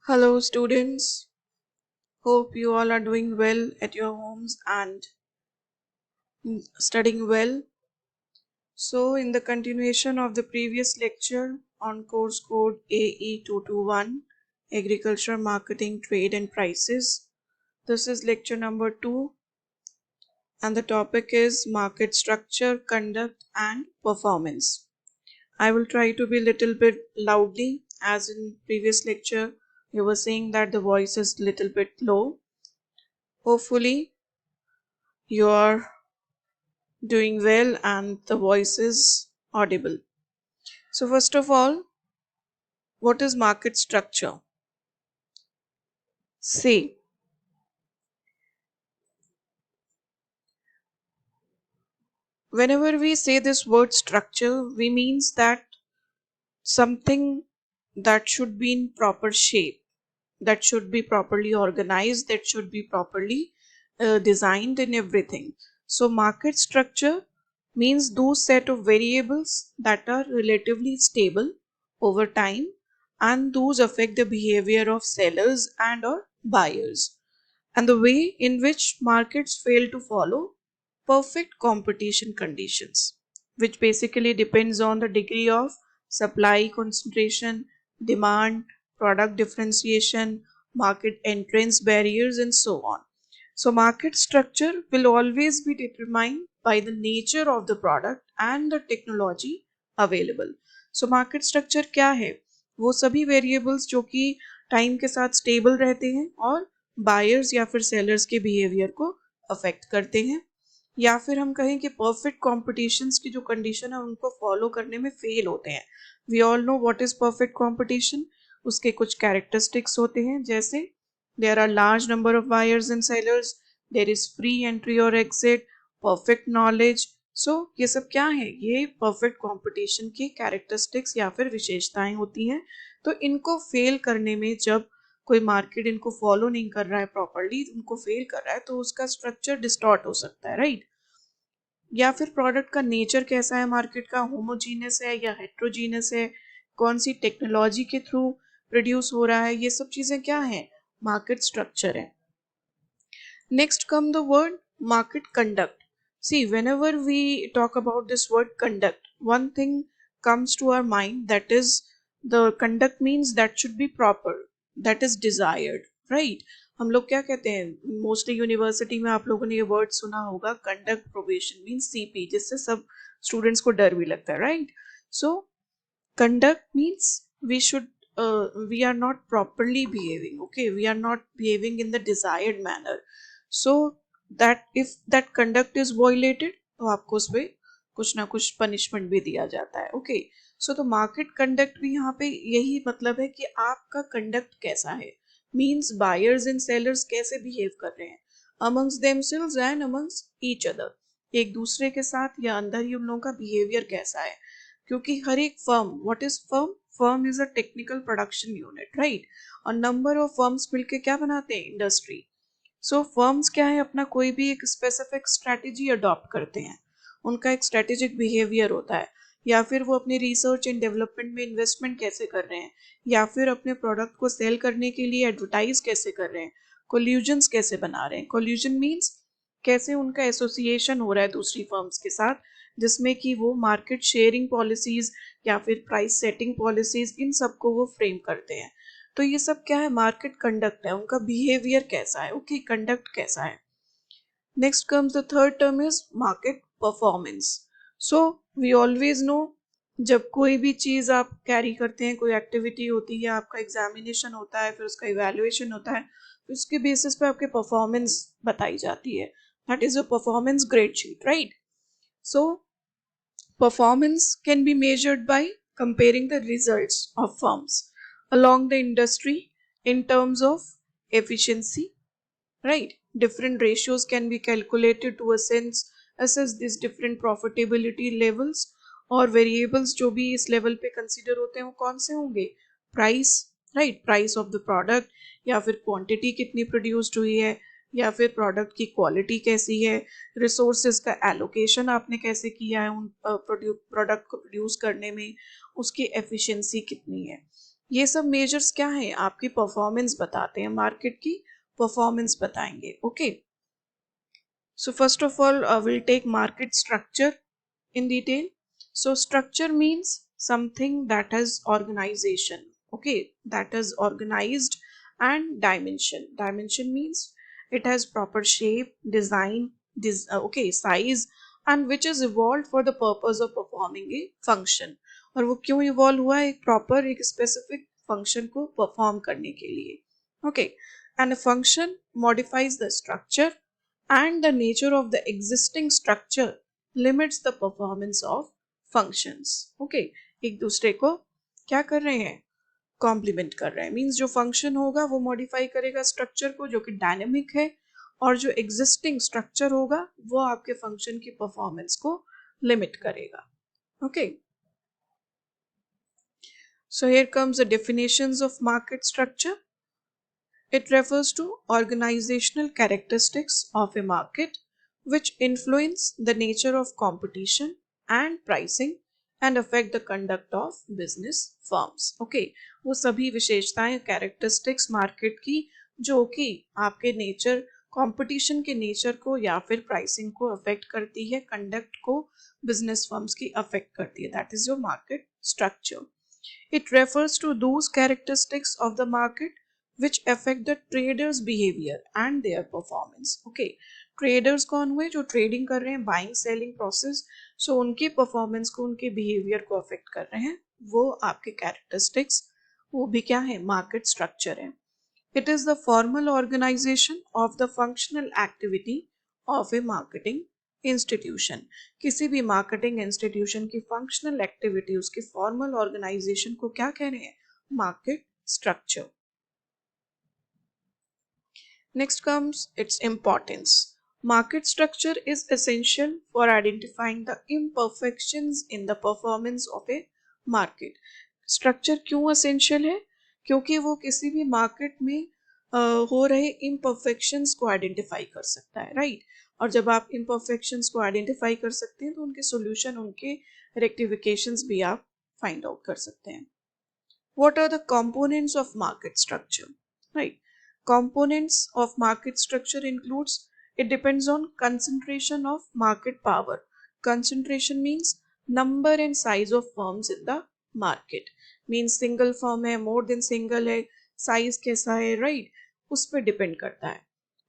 Hello, students. Hope you all are doing well at your homes and studying well. So, in the continuation of the previous lecture on course code AE221, Agriculture, Marketing, Trade and Prices, this is lecture number 2, and the topic is market structure, conduct, and performance. I will try to be little bit loudly, as in previous lecture you were saying that the voice is little bit low. Hopefully you are doing well and the voice is audible. So first of all, what is market structure? Say, whenever we say this word structure, we means that something that should be in proper shape, that should be properly organized, that should be properly designed and everything. So market structure means those set of variables that are relatively stable over time and those affect the behavior of sellers and or buyers, and the way in which markets fail to follow perfect competition conditions, which basically depends on the degree of supply concentration, demand, product differentiation, market entrance barriers, and so on. So, market structure will always be determined by the nature of the product and the technology available. So, market structure क्या है? वो सभी variables जो कि time के साथ stable रहते हैं और बायर्स या फिर सेलर्स के बिहेवियर को अफेक्ट करते हैं, या फिर हम कहें कि परफेक्ट कॉम्पिटिशन्स की जो कंडीशन है उनको फॉलो करने में फेल होते हैं. We all know what is perfect competition. उसके कुछ कैरेक्टरिस्टिक्स होते हैं, जैसे there are large number of buyers and sellers, there is free entry और एग्जिट, परफेक्ट नॉलेज. सो ये सब क्या है? ये परफेक्ट कॉम्पिटिशन की कैरेक्टरिस्टिक्स या फिर विशेषताएं होती हैं. तो इनको फेल करने में, जब कोई मार्केट इनको फॉलो नहीं कर रहा है प्रॉपरली, उनको फेल कर रहा है, तो उसका स्ट्रक्चर डिस्टॉर्ट हो सकता है, राइट? या फिर प्रोडक्ट का नेचर कैसा है, मार्केट का होमोजीनस है या हेट्रोजीनस है, कौन सी टेक्नोलॉजी के थ्रू प्रोड्यूस हो रहा है, ये सब चीजें क्या है? मार्केट स्ट्रक्चर है. Next come the word market conduct. See, whenever we talk about this word conduct, one thing comes to our mind, that is the conduct means that should be proper, that is desired, right? हम लोग क्या कहते हैं, mostly university में आप लोगों ने ये वर्ड सुना होगा, कंडक्ट प्रोबेशन मीन्स सीपी, जिससे सब स्टूडेंट्स को डर भी लगता है, right? So conduct means we should we are not properly behaving, okay, we are not behaving in the desired manner. So that if that conduct is violated, तो आपको उस पे कुछ ना कुछ पनिशमेंट भी दिया जाता है, ओके. सो तो मार्केट कंडक्ट भी यहाँ पे यही मतलब है कि आपका कंडक्ट कैसा है, मीन्स बायर्स एंड सेलर्स कैसे बिहेव कर रहे हैं amongst themselves and amongst each other, एक दूसरे के साथ या अंदर ही उन लोगों का बिहेवियर कैसा है. क्योंकि हर एक firm, what is firm? Firm is a technical production unit, right? और नंबर ऑफ फर्म्स मिलके क्या बनाते हैं? इंडस्ट्री. सो फर्म्स क्या है, अपना कोई भी एक स्पेसिफिक स्ट्रैटेजी अडॉप्ट करते हैं, उनका एक स्ट्रैटेजिक बिहेवियर होता है, या फिर वो अपने रिसर्च एंड डेवलपमेंट में इन्वेस्टमेंट कैसे कर रहे हैं, या फिर अपने प्रोडक्ट को सेल करने के लिए एडवर्टाइज कैसे कर रहे हैं, कोल्यूजन्स कैसे बना रहे हैं. कोल्यूजन मीन्स कैसे उनका एसोसिएशन हो रहा है दूसरी फर्म्स के साथ, जिसमें कि वो मार्केट शेयरिंग पॉलिसीज या फिर प्राइस सेटिंग पॉलिसीज, इन सबको वो फ्रेम करते हैं. तो ये सब क्या है? मार्केट कंडक्ट है, उनका बिहेवियर कैसा है, ओके, कंडक्ट कैसा है. Next comes the third term is market performance. So we always know, जब कोई भी चीज आप कैरी करते हैं, कोई एक्टिविटी होती है, आपका एग्जामिनेशन होता है, फिर उसका इवैल्यूएशन होता है, फिर उसके बेसिस पे आपके परफॉर्मेंस बताई जाती है. That is a performance grade sheet, right? So performance can be measured by comparing the results of firms along the industry in terms of efficiency, right? Different ratios can be calculated to assess these different profitability levels, और variables जो भी इस level पे consider होते हैं वो कौन से होंगे? Price, right? Price of the product, या फिर क्वांटिटी कितनी प्रोड्यूस्ड हुई है, या फिर प्रोडक्ट की क्वालिटी कैसी है, रिसोर्सेज का एलोकेशन आपने कैसे किया है उन प्रोडक्ट को प्रोड्यूस करने में, उसकी एफिशिएंसी कितनी है. ये सब मेजर्स क्या हैं, आपकी परफॉर्मेंस बताते हैं, मार्केट की परफॉर्मेंस बताएंगे. Okay, so first of all, we'll take market structure in detail. So structure means something that has organization. Okay, that is organized, and dimension. Dimension means it has proper shape, design, okay, size, and which is evolved for the purpose of performing a function. और वो क्यों evolve हुआ है, एक proper एक specific function को perform करने के लिए. Okay, and a function modifies the structure, and the nature of the existing structure limits the performance of functions. Okay, एक दूसरे को क्या कर रहे हैं, कॉम्प्लीमेंट कर रहे हैं. मीन्स जो फंक्शन होगा वो मॉडिफाई करेगा स्ट्रक्चर को जो कि डायनेमिक है, और जो एग्जिस्टिंग स्ट्रक्चर होगा वो आपके फंक्शन की परफॉर्मेंस को लिमिट करेगा. Okay, so here comes the definitions of market structure. It refers to organizational characteristics of a market which influence the nature of competition and pricing and affect the conduct of business firms. Okay, वो सभी विशेषताएं characteristics market की जो कि आपके nature, competition के nature को या फिर प्राइसिंग को अफेक्ट करती है, कंडक्ट को बिजनेस फर्म्स की अफेक्ट करती है, that is your market structure. It refers to those characteristics of the market which affect the traders behavior and their performance. Okay, traders कौन हुए, जो ट्रेडिंग कर रहे हैं, बाइंग सेलिंग प्रोसेस, सो उनकी परफॉर्मेंस को, उनके बिहेवियर को अफेक्ट कर रहे हैं, वो आपके कैरेक्टरिस्टिक्स, वो भी क्या है, मार्केट स्ट्रक्चर है. It is the formal organization of the functional activity of a marketing institution. किसी भी मार्केटिंग इंस्टीट्यूशन की फंक्शनल एक्टिविटी, उसकी फॉर्मल ऑर्गेनाइजेशन को क्या कह रहे हैं, market structure. Next comes its importance. Market structure is essential for identifying the imperfections in the performance of a market. Structure क्यों essential है, क्योंकि वो किसी भी मार्केट में हो रहे imperfections को आइडेंटिफाई कर सकता है, राइट. और जब आप imperfections को आइडेंटिफाई कर सकते हैं तो उनके सॉल्यूशन, उनके रेक्टिफिकेशंस भी आप फाइंड आउट कर सकते हैं. What are the components of market structure, right? Components of market structure includes, it depends on concentration of market power. Concentration means number and size of firms in the market. Means single firm है, more than single है, size कैसा है, right? उस पर depend करता है.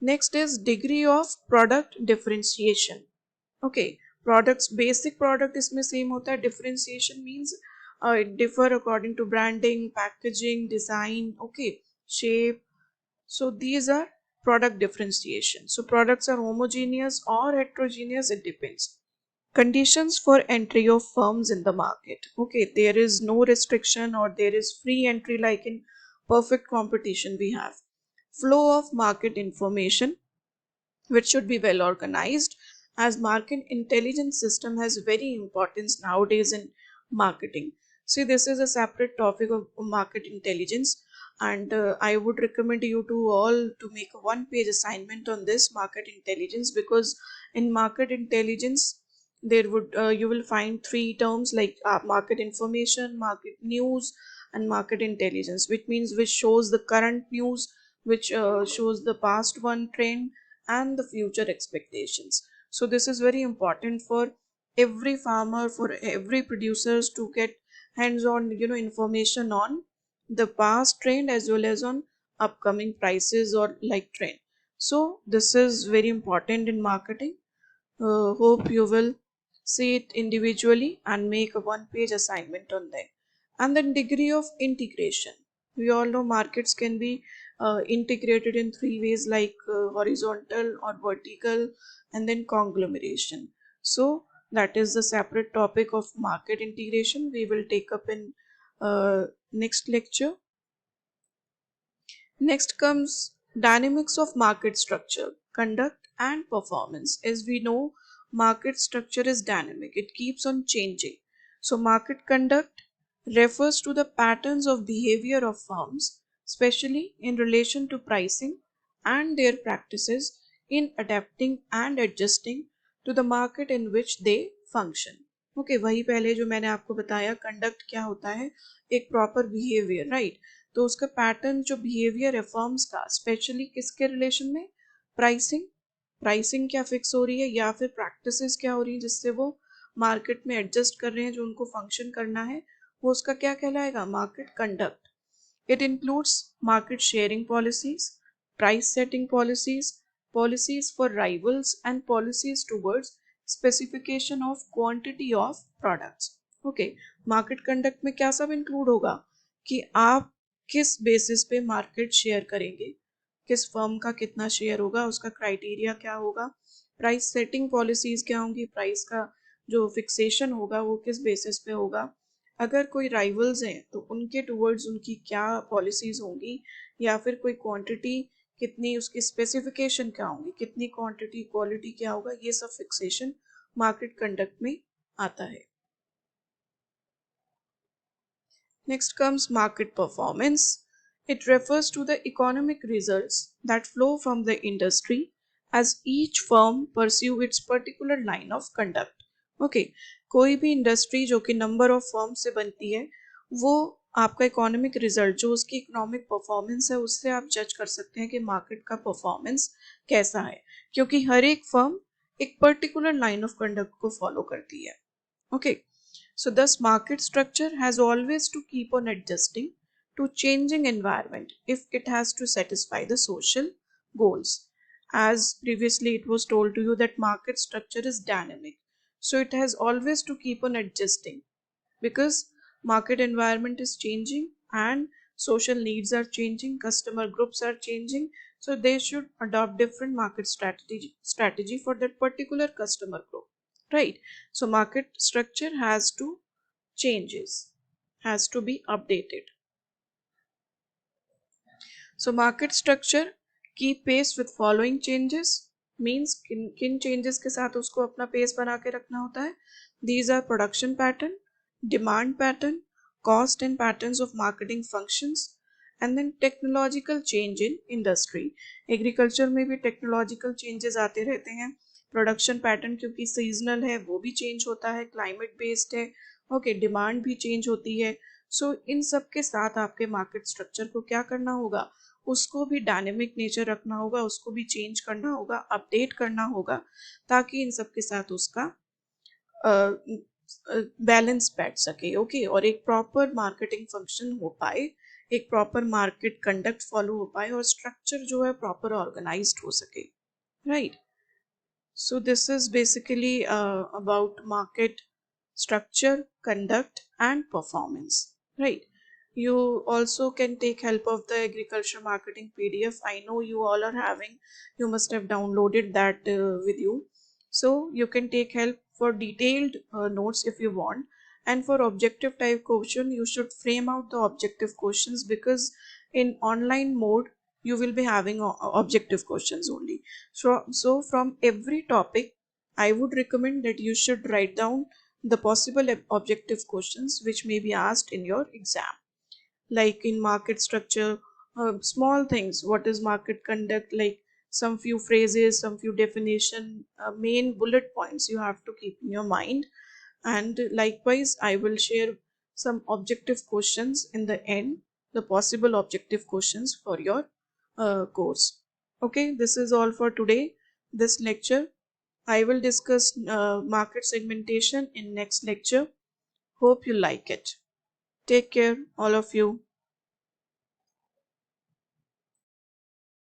Next is degree of product differentiation. Okay, products, basic product इसमें same होता है. Differentiation means it differ according to branding, packaging, design, okay, shape. So these are product differentiation. So products are homogeneous or heterogeneous, it depends. Conditions for entry of firms in the market. Okay, there is no restriction or there is free entry like in perfect competition we have. Flow of market information, which should be well organized, as market intelligence system has very importance nowadays in marketing. See, this is a separate topic of market intelligence, and I would recommend you to all to make a one page assignment on this market intelligence, because in market intelligence there would you will find three terms like market information, market news, and market intelligence, which means which shows the current news, which shows the past one trend and the future expectations. So this is very important for every farmer, for every producers to get hands on information on the past trend as well as on upcoming prices or like trend. So this is very important in marketing. Hope you will see it individually and make a one page assignment on that. And then degree of integration, we all know markets can be integrated in three ways like horizontal or vertical, and then conglomeration. So that is the separate topic of market integration we will take up in next lecture. Next comes dynamics of market structure, conduct and performance. As we know, market structure is dynamic, it keeps on changing. So market conduct refers to the patterns of behavior of firms, especially in relation to pricing and their practices in adapting and adjusting to the market in which they function. Okay, वही पहले जो मैंने आपको बताया, conduct क्या होता है, एक प्रॉपर बिहेवियर, राइट। तो उसका पैटर्न जो बिहेवियर है फर्म्स का, स्पेशली किसके रिलेशन में, प्राइसिंग। प्राइसिंग क्या फिक्स हो रही है या फिर प्रैक्टिसेस क्या हो रही है जिससे वो मार्केट में एडजस्ट कर रहे हैं, जो उनको फंक्शन करना है, वो उसका क्या कहलाएगा, market conduct. It includes market sharing policies, price setting policies, policies for rivals, and policies towards specification of quantity of products. Okay, market conduct में क्या सब include होगा कि आप किस बेसिस पे मार्केट शेयर करेंगे, किस फर्म का कितना शेयर होगा, उसका क्राइटेरिया क्या होगा, प्राइस सेटिंग पॉलिसीज क्या होंगी, प्राइस का जो फिक्सेशन होगा वो किस बेसिस पे होगा, अगर कोई राइवल्स हैं तो उनके टूवर्ड्स उनकी क्या पॉलिसीज होंगी, या फिर कोई क्वांटिटी कितनी, उसकी स्पेसिफिकेशन क्या होंगी, कितनी क्वांटिटी, क्वालिटी क्या होगा, ये सब फिक्सेशन मार्केट कंडक्ट में आता है। Next comes market performance. It refers to the economic results that flow from the industry as each firm pursue its particular line of conduct. Okay, कोई भी इंडस्ट्री जो कि नंबर ऑफ फर्म से बनती है, वो आपका इकोनॉमिक रिजल्ट, जो उसकी इकोनॉमिक परफॉर्मेंस है, उससे आप जज कर सकते हैं कि मार्केट का परफॉर्मेंस कैसा है, क्योंकि हर एक फर्म एक पर्टिकुलर लाइन ऑफ कंडक्ट को फॉलो करती है। Okay, so thus market structure has always to keep on adjusting to changing environment if it has to satisfy the social goals. As previously it was told to you that market structure is dynamic. So it has always to keep on adjusting because market environment is changing and social needs are changing, customer groups are changing, so they should adopt different market strategy for that particular customer group, right? So market structure has to changes, has to be updated. So market structure keep pace with following changes, means किन changes के साथ उसको अपना pace बना के रखना होता है. These are production pattern, demand pattern, cost and patterns of marketing functions, and then technological change in industry. Agriculture में भी technological changes आते रहते हैं. प्रोडक्शन पैटर्न क्योंकि सीजनल है वो भी चेंज होता है, क्लाइमेट बेस्ड है, ओके, डिमांड भी चेंज होती है. सो इन सब के साथ आपके मार्केट स्ट्रक्चर को क्या करना होगा, उसको भी डायनेमिक नेचर रखना होगा, उसको भी चेंज करना होगा, अपडेट करना होगा, ताकि इन सब के साथ उसका बैलेंस बैठ सके, ओके, और एक प्रॉपर मार्केटिंग फंक्शन हो पाए, एक प्रॉपर मार्केट कंडक्ट फॉलो हो पाए, और स्ट्रक्चर जो है प्रॉपर ऑर्गेनाइज्ड हो सके, right. So this is basically about market structure, conduct, and performance, right? You also can take help of the agriculture marketing PDF. I know you all are having, you must have downloaded that with you. So you can take help for detailed notes if you want. And for objective type question, you should frame out the objective questions, because in online mode, you will be having objective questions only. So from every topic, I would recommend that you should write down the possible objective questions which may be asked in your exam. Like in market structure, small things, what is market conduct, like some few phrases, some few definition, main bullet points you have to keep in your mind. And likewise, I will share some objective questions in the end, the possible objective questions for your course. Okay, this is all for today. This lecture, I will discuss market segmentation in next lecture. Hope you like it. Take care, all of you.